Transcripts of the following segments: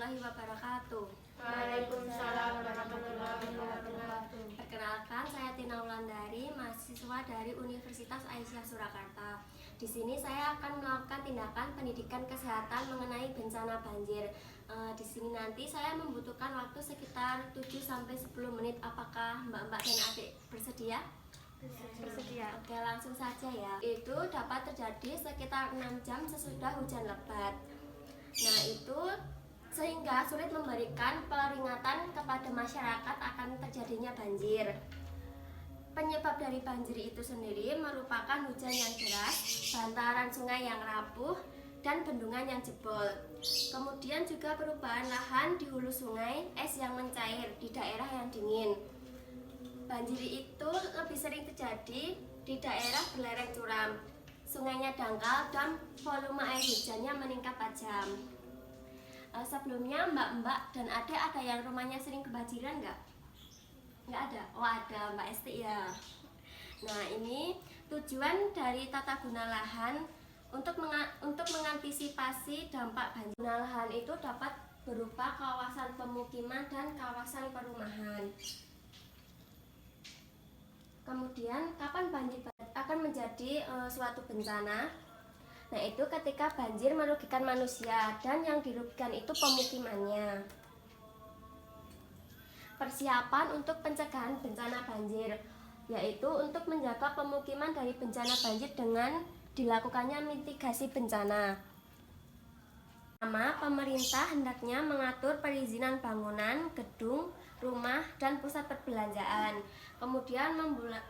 warahmatullahi wabarakatuh. Waalaikumsalam warahmatullahi wabarakatuh. Perkenalkan, saya Tina Wulandari, mahasiswa dari Universitas Aisyah Surakarta. Di sini saya akan melakukan tindakan pendidikan kesehatan mengenai bencana banjir. Di sini nanti saya membutuhkan waktu sekitar 7-10 menit. Apakah mbak-mbak dan adik bersedia? Bersedia. Oke, langsung saja ya. Itu dapat terjadi sekitar 6 jam sesudah hujan lebat. Nah, itu sehingga sulit memberikan peringatan kepada masyarakat akan terjadinya banjir. Penyebab dari banjir itu sendiri merupakan hujan yang deras, bantaran sungai yang rapuh, dan bendungan yang jebol. Kemudian juga perubahan lahan di hulu sungai, es yang mencair di daerah yang dingin. Banjir itu lebih sering terjadi di daerah belereng curam, sungainya dangkal, dan volume air hujannya meningkat tajam. Sebelumnya mbak-mbak dan adik ada yang rumahnya sering kebanjiran nggak? Nggak ada? Oh ada, Mbak Esti ya. Nah, ini tujuan dari tata guna lahan untuk mengantisipasi dampak banjir. Guna lahan itu dapat berupa kawasan pemukiman dan kawasan perumahan. Kemudian, kapan banjir akan menjadi suatu bencana? Nah, itu ketika banjir merugikan manusia dan yang dirugikan itu pemukimannya. Persiapan untuk pencegahan bencana banjir, yaitu untuk menjaga pemukiman dari bencana banjir dengan dilakukannya mitigasi bencana. Pertama, pemerintah hendaknya mengatur perizinan bangunan, gedung, rumah, dan pusat perbelanjaan. Kemudian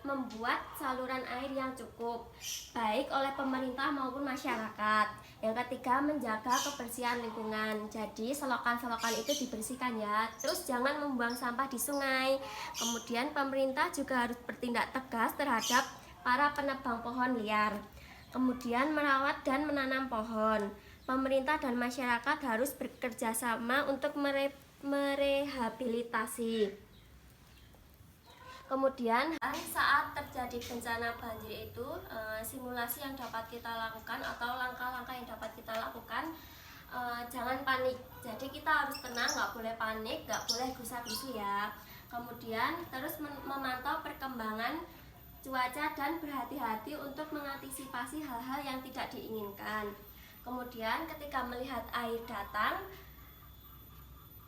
membuat saluran air yang cukup, baik oleh pemerintah maupun masyarakat. Yang ketiga, menjaga kebersihan lingkungan. Jadi selokan-selokan itu dibersihkan ya. Terus jangan membuang sampah di sungai. Kemudian pemerintah juga harus bertindak tegas terhadap para penebang pohon liar. Kemudian merawat dan menanam pohon. Pemerintah dan masyarakat harus bekerja sama untuk merehabilitasi. Kemudian saat terjadi bencana banjir itu, simulasi yang dapat kita lakukan atau langkah-langkah yang dapat kita lakukan, jangan panik. Jadi kita harus tenang, nggak boleh panik, nggak boleh gusar-gusu ya. Kemudian terus memantau perkembangan cuaca dan berhati-hati untuk mengantisipasi hal-hal yang tidak diinginkan. Kemudian ketika melihat air datang,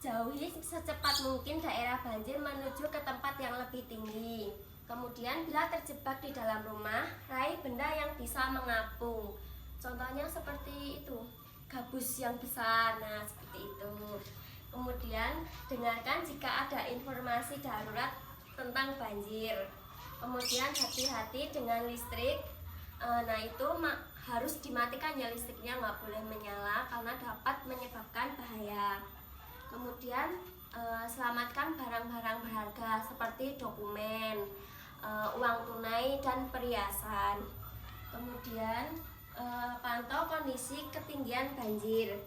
jauhi secepat mungkin daerah banjir menuju ke tempat yang lebih tinggi. Kemudian bila terjebak di dalam rumah, raih benda yang bisa mengapung. Contohnya seperti itu, gabus yang besar, nah seperti itu. Kemudian dengarkan jika ada informasi darurat tentang banjir. Kemudian hati-hati dengan listrik. Nah itu harus dimatikan ya listriknya, nggak boleh menyala karena dapat menyebabkan bahaya. Kemudian selamatkan barang-barang berharga seperti dokumen, uang tunai, dan perhiasan. Kemudian pantau kondisi ketinggian banjir.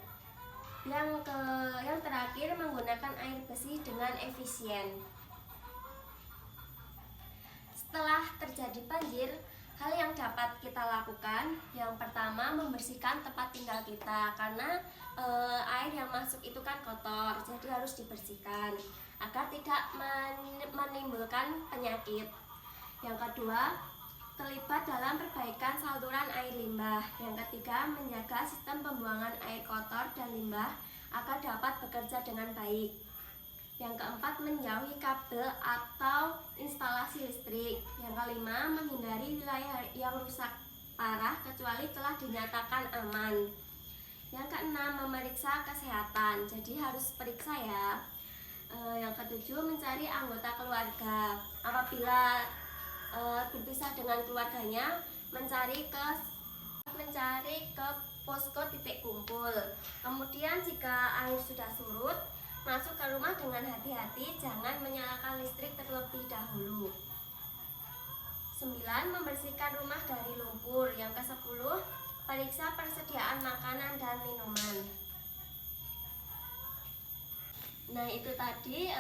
Yang terakhir, menggunakan air bersih dengan efisien. Setelah terjadi banjir, hal yang dapat kita lakukan, yang pertama membersihkan tempat tinggal kita karena air yang masuk itu kan kotor, jadi harus dibersihkan agar tidak menimbulkan penyakit. Yang kedua, terlibat dalam perbaikan saluran air limbah. Yang ketiga, menjaga sistem pembuangan air kotor dan limbah agar dapat bekerja dengan baik. Yang keempat, menjauhi kabel atau instalasi listrik. Yang kelima, menghindari wilayah yang rusak parah kecuali telah dinyatakan aman. Yang keenam, memeriksa kesehatan, jadi harus periksa ya. Yang ketujuh, mencari anggota keluarga. Apabila berpisah dengan keluarganya, mencari ke posko titik kumpul. Kemudian jika air sudah surut, masuk ke rumah dengan hati-hati, jangan menyalakan listrik terlebih dahulu. 9. Membersihkan rumah dari lumpur. Yang ke-10, periksa persediaan makanan dan minuman. Nah, itu tadi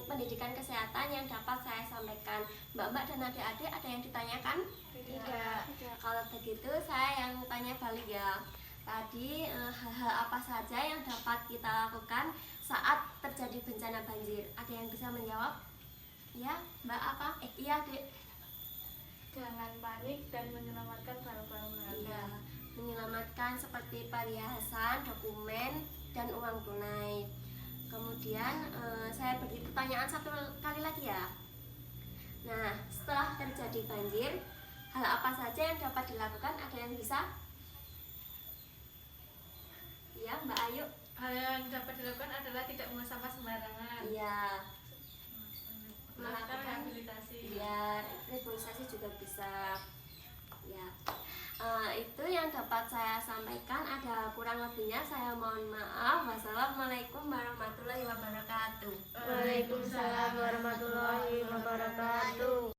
pendidikan kesehatan yang dapat saya sampaikan. Mbak-mbak dan adik-adik ada yang ditanyakan? Tidak. Kalau begitu saya yang tanya balik ya. tadi hal-hal apa saja yang dapat kita lakukan saat terjadi bencana banjir. Ada yang bisa menjawab? Ya, Mbak apa? Iya, Dek. Jangan panik dan menyelamatkan barang-barang berharga. Iya, menyelamatkan seperti perhiasan, dokumen, dan uang tunai. Kemudian saya beri pertanyaan satu kali lagi ya. Nah, setelah terjadi banjir, hal apa saja yang dapat dilakukan? Ada yang bisa? Ya, Mbak Ayu. Hal yang dapat dilakukan adalah tidak membuang sampah sembarangan. Iya, Melakukan rehabilitasi. ya, reboisasi juga bisa. Ya, itu yang dapat saya sampaikan. Ada kurang lebihnya saya mohon maaf. Wassalamualaikum warahmatullahi wabarakatuh. Waalaikumsalam warahmatullahi wabarakatuh.